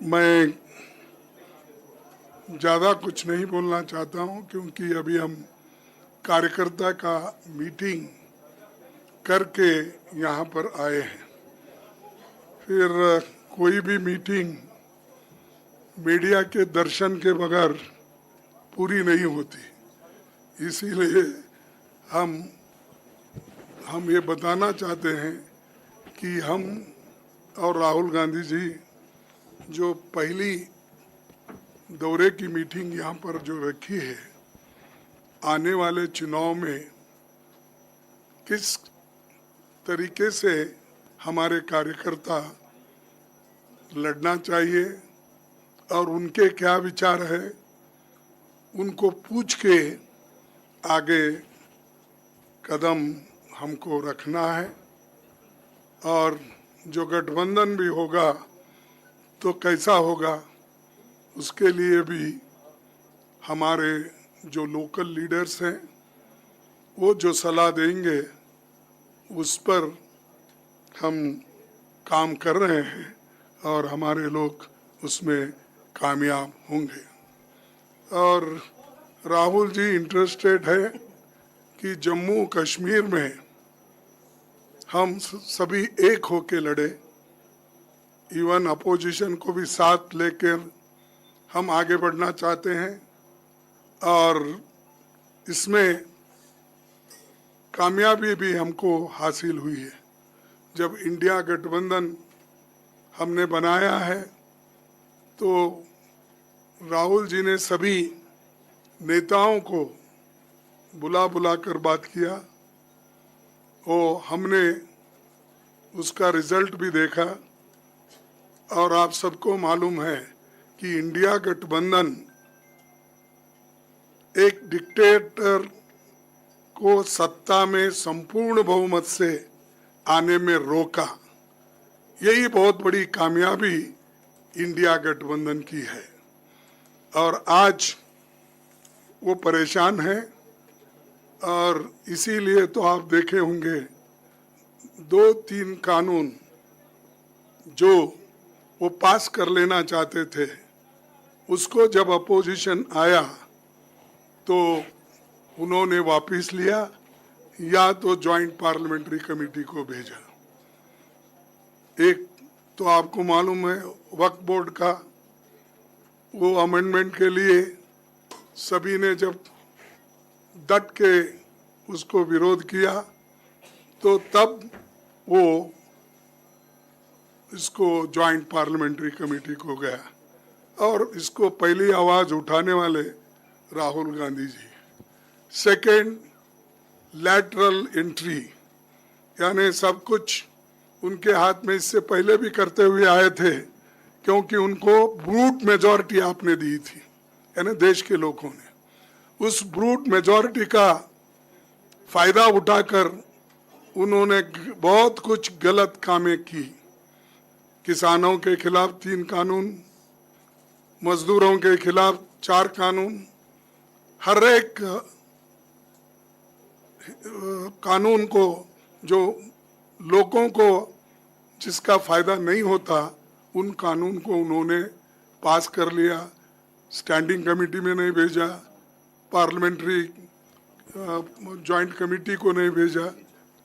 मैं ज़्यादा कुछ नहीं बोलना चाहता हूं क्योंकि अभी हम कार्यकर्ता का मीटिंग करके यहाँ पर आए हैं। फिर कोई भी मीटिंग मीडिया के दर्शन के बगैर पूरी नहीं होती, इसीलिए हम ये बताना चाहते हैं कि हम और राहुल गांधी जी जो पहली दौरे की मीटिंग यहाँ पर जो रखी है, आने वाले चुनाव में किस तरीके से हमारे कार्यकर्ता लड़ना चाहिए और उनके क्या विचार है, उनको पूछ के आगे कदम हमको रखना है। और जो गठबंधन भी होगा तो कैसा होगा, उसके लिए भी हमारे जो लोकल लीडर्स हैं वो जो सलाह देंगे उस पर हम काम कर रहे हैं और हमारे लोग उसमें कामयाब होंगे। और राहुल जी इंटरेस्टेड है कि जम्मू कश्मीर में हम सभी एक होके लड़े, इवन अपोजिशन को भी साथ लेकर हम आगे बढ़ना चाहते हैं। और इसमें कामयाबी भी हमको हासिल हुई है। जब इंडिया गठबंधन हमने बनाया है तो राहुल जी ने सभी नेताओं को बुला कर बात किया और हमने उसका रिजल्ट भी देखा। और आप सबको मालूम है कि इंडिया गठबंधन एक डिक्टेटर को सत्ता में संपूर्ण बहुमत से आने में रोका। यही बहुत बड़ी कामयाबी इंडिया गठबंधन की है। और आज वो परेशान है और इसीलिए तो आप देखे होंगे 2-3 कानून जो वो पास कर लेना चाहते थे, उसको जब अपोजिशन आया तो उन्होंने वापस लिया या तो जॉइंट पार्लियामेंट्री कमेटी को भेजा। एक तो आपको मालूम है वक्फ बोर्ड का वो अमेंडमेंट के लिए सभी ने जब डट के उसको विरोध किया तो तब वो इसको जॉइंट पार्लियामेंट्री कमेटी को गया। और इसको पहली आवाज उठाने वाले Rahul Gandhi ji. Second, lateral entry, यानी सब कुछ उनके हाथ में इससे पहले भी करते हुए आए थे क्योंकि उनको ब्रूट मेजॉरिटी आपने दी थी, यानी देश के लोगों ने उस ब्रूट मेजॉरिटी का फायदा उठाकर उन्होंने बहुत कुछ गलत कामें की। किसानों के खिलाफ 3 कानून, मजदूरों के खिलाफ 4 कानून, हर एक कानून को जो लोगों को जिसका फायदा नहीं होता उन कानून को उन्होंने पास कर लिया। स्टैंडिंग कमेटी में नहीं भेजा, पार्लियामेंट्री जॉइंट कमेटी को नहीं भेजा,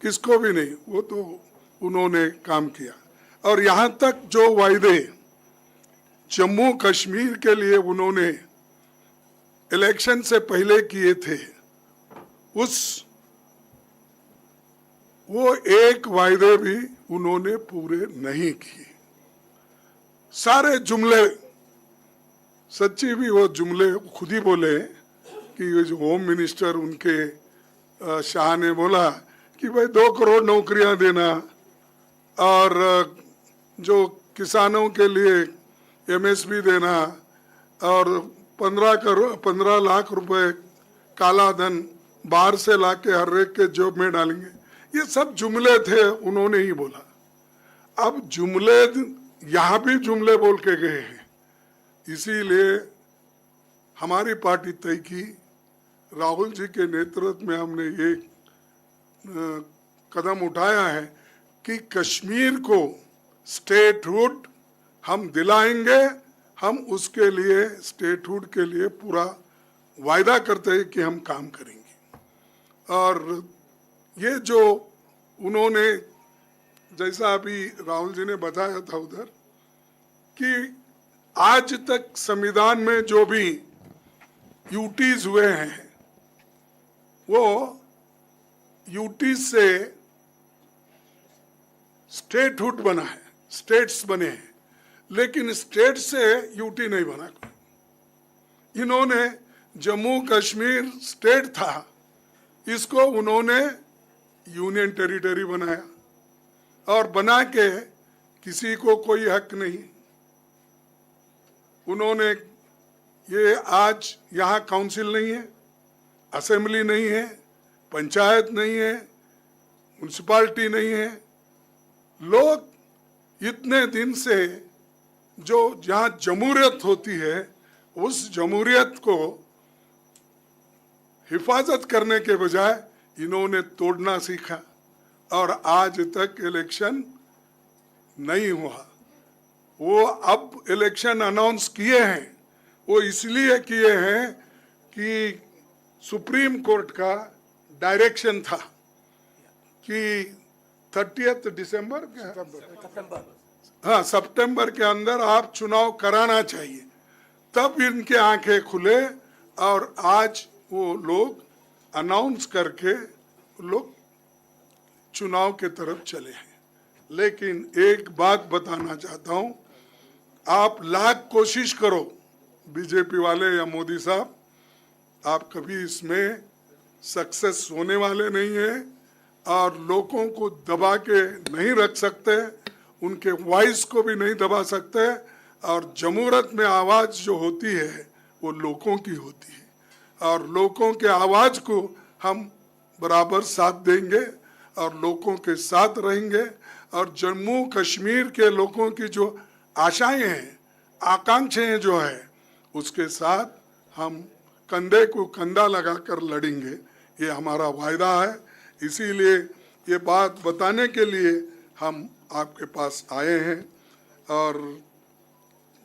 किसको भी नहीं, वो तो उन्होंने काम किया। और यहाँ तक जो वायदे जम्मू कश्मीर के लिए उन्होंने इलेक्शन से पहले किए थे, वो एक वायदे भी उन्होंने पूरे नहीं किए। सारे जुमले, सच्ची भी वो जुमले खुद ही बोले कि जो होम मिनिस्टर उनके शाह ने बोला कि भाई 2 करोड़ नौकरियां देना और जो किसानों के लिए एमएसपी देना और 15 लाख रुपए काला धन बाहर से लाके हर एक के जॉब में डालेंगे, ये सब जुमले थे, उन्होंने ही बोला। अब जुमले यहाँ भी जुमले बोल के गए हैं, इसीलिए हमारी पार्टी तय की, राहुल जी के नेतृत्व में हमने ये कदम उठाया है कि कश्मीर को स्टेटहुड हम दिलाएंगे हम उसके लिए स्टेटहुड के लिए पूरा वायदा करते हैं कि हम काम करेंगे। और ये जो उन्होंने, जैसा अभी राहुल जी ने बताया था उधर, कि आज तक संविधान में जो भी यूटीज हुए हैं वो यूटी से स्टेटहुड बना है, स्टेट्स बने हैं, लेकिन स्टेट से यूटी नहीं बना। इन्होंने जम्मू कश्मीर स्टेट था, इसको उन्होंने यूनियन टेरिटरी बनाया और बना के किसी को कोई हक नहीं। उन्होंने ये आज यहाँ काउंसिल नहीं है, असेंबली नहीं है, पंचायत नहीं है, म्यूनिसिपालिटी नहीं है। लोग इतने दिन से जो जहाँ जमहूरियत होती है उस जमहूरियत को हिफाजत करने के बजाय इन्होंने तोड़ना सीखा और आज तक इलेक्शन नहीं हुआ। वो अब इलेक्शन अनाउंस किए हैं, वो इसलिए किए हैं कि सुप्रीम कोर्ट का डायरेक्शन था कि 30 दिसंबर सितंबर के अंदर आप चुनाव कराना चाहिए, तब इनके आंखें खुले और आज वो लोग अनाउंस करके लोग चुनाव के तरफ चले हैं। लेकिन एक बात बताना चाहता हूं, आप लाख कोशिश करो बीजेपी वाले या मोदी साहब, आप कभी इसमें सक्सेस होने वाले नहीं है और लोगों को दबा के नहीं रख सकते, उनके वॉइस को भी नहीं दबा सकते। और जमहूरियत में आवाज जो होती है वो लोगों की होती है और लोगों के आवाज को हम बराबर साथ देंगे और लोगों के साथ रहेंगे। और जम्मू कश्मीर के लोगों की जो आशाएं हैं, आकांक्षाएं जो है, उसके साथ हम कंधे को कंधा लगाकर लड़ेंगे, ये हमारा वायदा है। इसीलिए ये बात बताने के लिए हम आपके पास आए हैं। और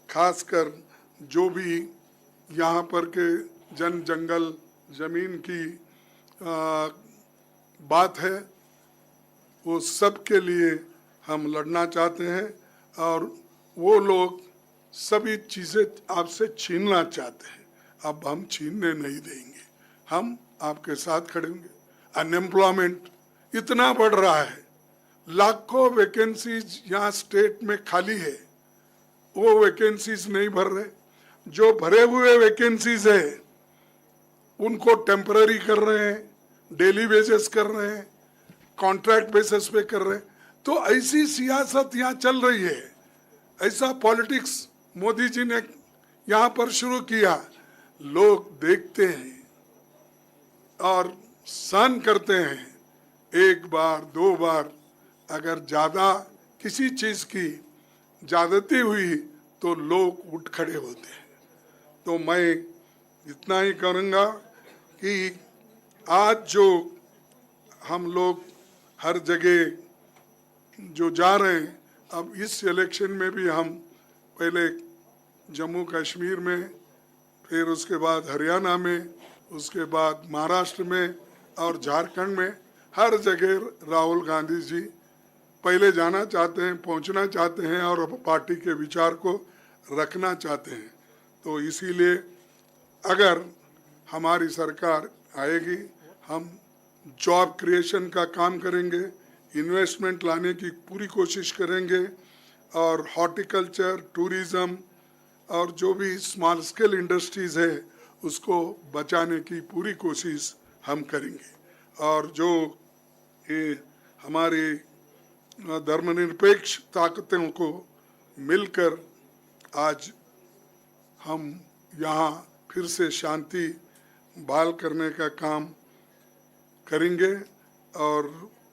खासकर जो भी यहाँ पर के जंगल जमीन की बात है, वो सब के लिए हम लड़ना चाहते हैं और वो लोग सभी चीज़ें आपसे छीनना चाहते हैं, अब हम छीनने नहीं देंगे, हम आपके साथ खड़े होंगे। अनएम्प्लॉयमेंट इतना बढ़ रहा है, लाखों वैकेंसीज यहाँ स्टेट में खाली है, वो वैकेंसीज नहीं भर रहे। जो भरे हुए वैकेंसीज है उनको टेम्पररी कर रहे हैं, डेली बेसिस कर रहे हैं, कॉन्ट्रैक्ट बेसिस पे कर रहे हैं। तो ऐसी सियासत यहाँ चल रही है, ऐसा पॉलिटिक्स मोदी जी ने यहाँ पर शुरू किया। लोग देखते हैं और सहन करते हैं, एक बार दो बार अगर ज्यादा किसी चीज की ज्यादती हुई तो लोग उठ खड़े होते हैं। तो मैं इतना ही करूँगा कि आज जो हम लोग हर जगह जो जा रहे हैं, अब इस इलेक्शन में भी हम पहले जम्मू कश्मीर में, फिर उसके बाद हरियाणा में, उसके बाद महाराष्ट्र में और झारखंड में, हर जगह राहुल गांधी जी पहले जाना चाहते हैं, पहुंचना चाहते हैं और पार्टी के विचार को रखना चाहते हैं। तो इसीलिए अगर हमारी सरकार आएगी, हम जॉब क्रिएशन का काम करेंगे, इन्वेस्टमेंट लाने की पूरी कोशिश करेंगे और हॉर्टिकल्चर, टूरिज़्म और जो भी स्मॉल स्केल इंडस्ट्रीज़ है उसको बचाने की पूरी कोशिश हम करेंगे। और जो ये हमारी धर्मनिरपेक्ष ताकतों को मिलकर आज हम यहाँ फिर से शांति बहाल करने का काम करेंगे। और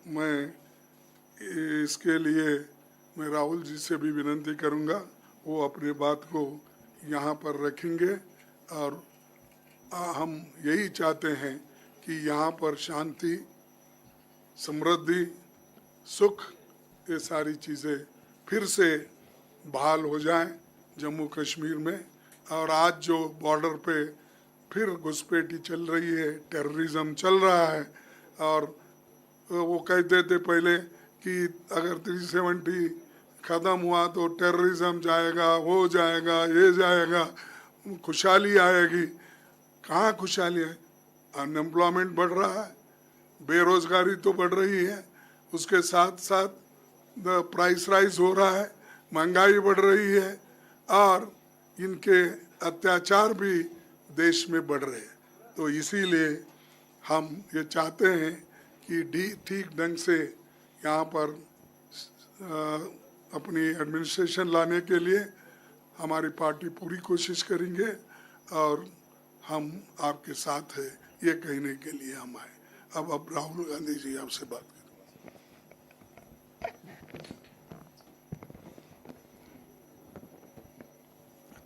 मैं इसके लिए मैं राहुल जी से भी विनती करूँगा, वो अपनी बात को यहाँ पर रखेंगे और हम यही चाहते हैं कि यहाँ पर शांति, समृद्धि, सुख, ये सारी चीज़ें फिर से बहाल हो जाएं। जम्मू कश्मीर में। और आज जो बॉर्डर पे फिर घुसपैठी चल रही है, टेररिज्म चल रहा है, और वो कहते थे पहले कि अगर 370 ख़त्म हुआ तो टेररिज्म जाएगा, हो जाएगा, ये जाएगा, खुशहाली आएगी। कहाँ खुशहाली है? अनएम्प्लॉयमेंट बढ़ रहा है, बेरोजगारी तो बढ़ रही है, उसके साथ साथ प्राइस राइज हो रहा है, महंगाई बढ़ रही है, और इनके अत्याचार भी देश में बढ़ रहे हैं। तो इसीलिए हम ये चाहते हैं कि ठीक ढंग से यहाँ पर अपनी एडमिनिस्ट्रेशन लाने के लिए हमारी पार्टी पूरी कोशिश करेंगे, और हम आपके साथ है ये कहने के लिए हम आए। अब राहुल गांधी जी आपसे बात करें।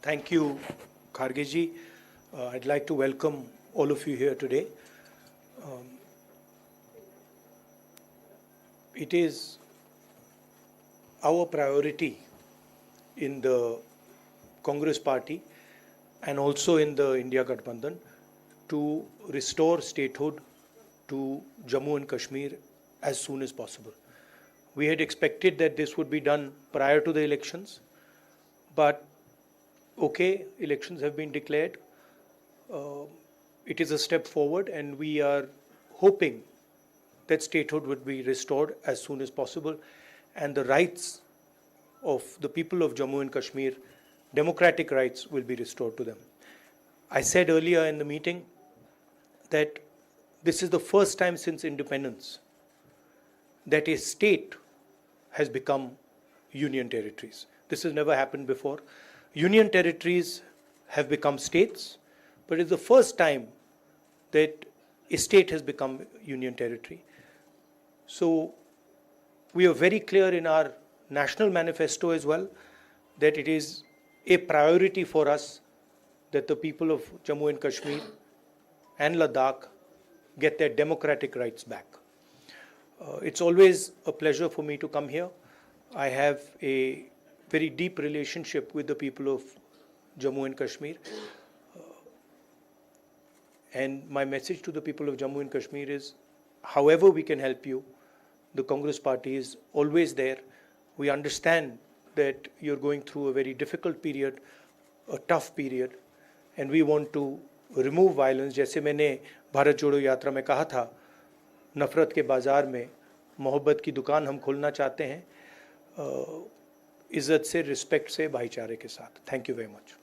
Thank you, Kharge ji. I'd like to welcome all of you here today. It is our priority in the Congress party and also in the India Gathbandhan to restore statehood to Jammu and Kashmir as soon as possible. We had expected that this would be done prior to the elections, but okay, elections have been declared. It is a step forward, and we are hoping that statehood would be restored as soon as possible, and the rights of the people of Jammu and Kashmir, democratic rights, will be restored to them. I said earlier in the meeting that this is the first time since independence that a state has become union territories. This has never happened before. Union territories have become states, but it's the first time that a state has become union territory. So we are very clear in our national manifesto as well that it is a priority for us that the people of Jammu and Kashmir and Ladakh get their democratic rights back. It's always a pleasure for me to come here. I have a very deep relationship with the people of Jammu and Kashmir. And my message to the people of Jammu and Kashmir is, however we can help you, the Congress party is always there. We understand that you're going through a very difficult period, a tough period, and we want to remove violence. जैसे मैंने भारत जोड़ो यात्रा में कहा था, नफरत के बाजार में मोहब्बत की दुकान हम खोलना चाहते हैं, इज़्ज़त से, रिस्पेक्ट से, भाईचारे के साथ. Thank you very much.